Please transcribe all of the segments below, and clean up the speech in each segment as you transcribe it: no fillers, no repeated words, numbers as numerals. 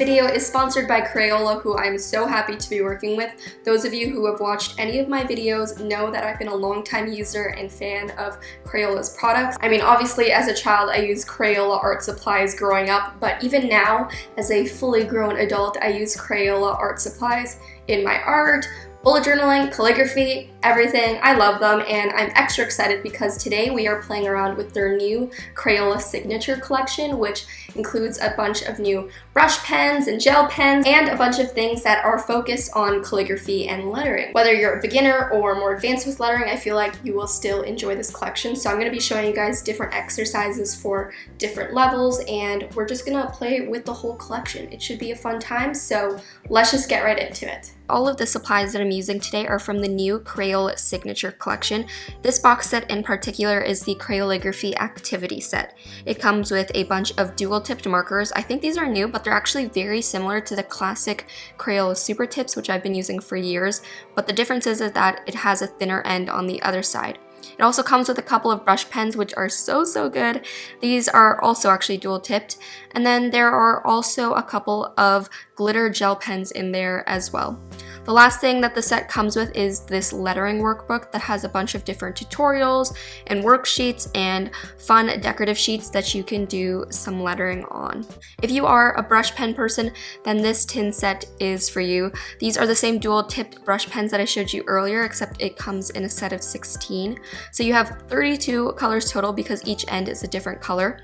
video is sponsored by Crayola, who I'm so happy to be working with. Those of you who have watched any of my videos know that I've been a long-time user and fan of Crayola's products. I mean, obviously as a child I used Crayola art supplies growing up, but even now as a fully grown adult I use Crayola art supplies in my art, bullet journaling, calligraphy, everything. I love them, and I'm extra excited because today we are playing around with their new Crayola signature collection, which includes a bunch of new brush pens and gel pens and a bunch of things that are focused on calligraphy and lettering. Whether you're a beginner or more advanced with lettering, I feel like you will still enjoy this collection. So I'm going to be showing you guys different exercises for different levels, and we're just going to play with the whole collection. It should be a fun time, so let's just get right into it. All of the supplies that I'm using today are from the new Crayola signature collection. This box set in particular is the Crayoligraphy activity set. It comes with a bunch of dual tipped markers. I think these are new, but they're actually very similar to the classic Crayola super tips, which I've been using for years, but the difference is that it has a thinner end on the other side. It also comes with a couple of brush pens, which are so good. These are also actually dual tipped. And then there are also a couple of glitter gel pens in there as well. The last thing that the set comes with is this lettering workbook that has a bunch of different tutorials and worksheets and fun decorative sheets that you can do some lettering on. If you are a brush pen person, then this tin set is for you. These are the same dual tipped brush pens that I showed you earlier, except it comes in a set of 16. So you have 32 colors total because each end is a different color.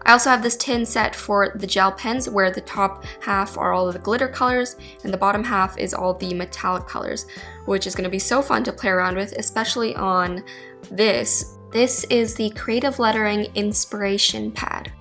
I also have this tin set for the gel pens where the top half are all of the glitter colors and the bottom half is all the metallic colors, which is going to be so fun to play around with, especially on this. This is the Creative Lettering Inspiration Pad.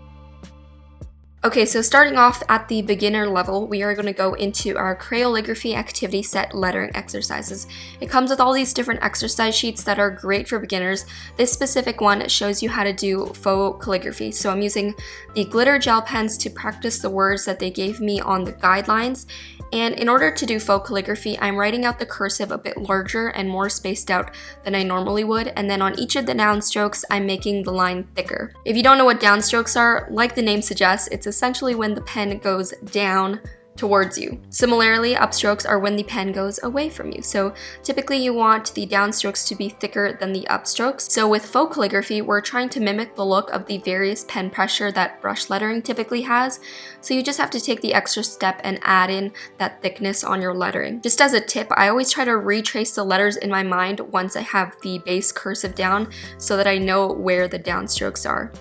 Okay, so starting off at the beginner level, we are going to go into our Crayoligraphy activity set lettering exercises. It comes with all these different exercise sheets that are great for beginners. This specific one shows you how to do faux calligraphy. So I'm using the glitter gel pens to practice the words that they gave me on the guidelines. And in order to do faux calligraphy, I'm writing out the cursive a bit larger and more spaced out than I normally would, and then on each of the downstrokes, I'm making the line thicker. If you don't know what downstrokes are, like the name suggests, it's essentially when the pen goes down towards you. Similarly, upstrokes are when the pen goes away from you. So typically you want the downstrokes to be thicker than the upstrokes. So with faux calligraphy, we're trying to mimic the look of the various pen pressure that brush lettering typically has. So you just have to take the extra step and add in that thickness on your lettering. Just as a tip, I always try to retrace the letters in my mind once I have the base cursive down so that I know where the downstrokes are.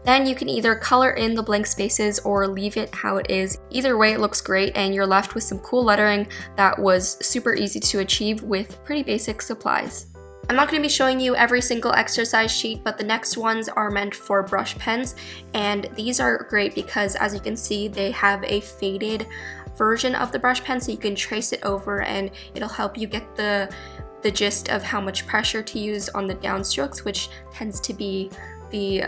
Then you can either color in the blank spaces or leave it how it is. Either way, it looks great and you're left with some cool lettering that was super easy to achieve with pretty basic supplies. I'm not going to be showing you every single exercise sheet, but the next ones are meant for brush pens, and these are great because as you can see, they have a faded version of the brush pen so you can trace it over and it'll help you get the gist of how much pressure to use on the downstrokes, which tends to be the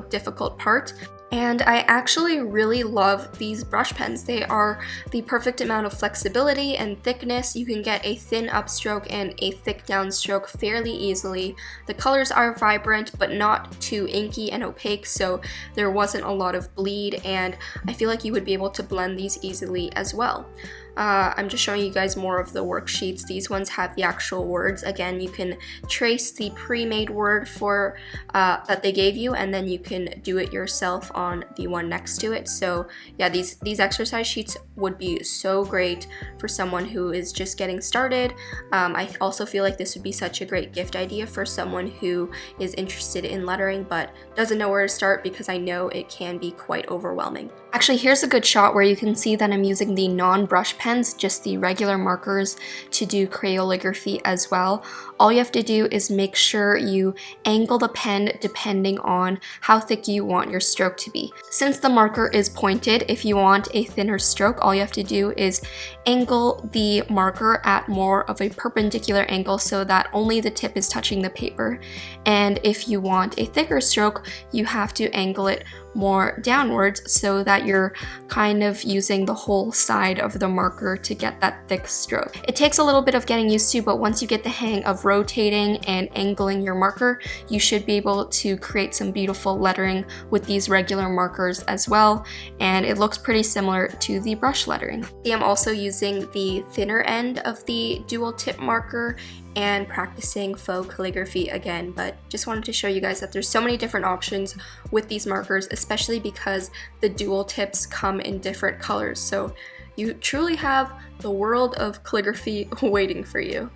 difficult part. And I actually really love these brush pens. They are the perfect amount of flexibility and thickness. You can get a thin upstroke and a thick downstroke fairly easily. The colors are vibrant but not too inky and opaque, so there wasn't a lot of bleed, and I feel like you would be able to blend these easily as well. I'm just showing you guys more of the worksheets. These ones have the actual words. Again, you can trace the pre-made word for that they gave you, and then you can do it yourself on the one next to it. So yeah, these exercise sheets would be so great for someone who is just getting started. I also feel like this would be such a great gift idea for someone who is interested in lettering but doesn't know where to start, because I know it can be quite overwhelming. Actually, here's a good shot where you can see that I'm using the non-brush pens, just the regular markers, to do Crayoligraphy as well. All you have to do is make sure you angle the pen depending on how thick you want your stroke to be. Since the marker is pointed, if you want a thinner stroke, all you have to do is angle the marker at more of a perpendicular angle so that only the tip is touching the paper. And if you want a thicker stroke, you have to angle it more downwards so that you're kind of using the whole side of the marker marker to get that thick stroke. It takes a little bit of getting used to, but once you get the hang of rotating and angling your marker, you should be able to create some beautiful lettering with these regular markers as well, and it looks pretty similar to the brush lettering. I'm also using the thinner end of the dual tip marker and practicing faux calligraphy again, but just wanted to show you guys that there's so many different options with these markers, especially because the dual tips come in different colors, so you truly have the world of calligraphy waiting for you.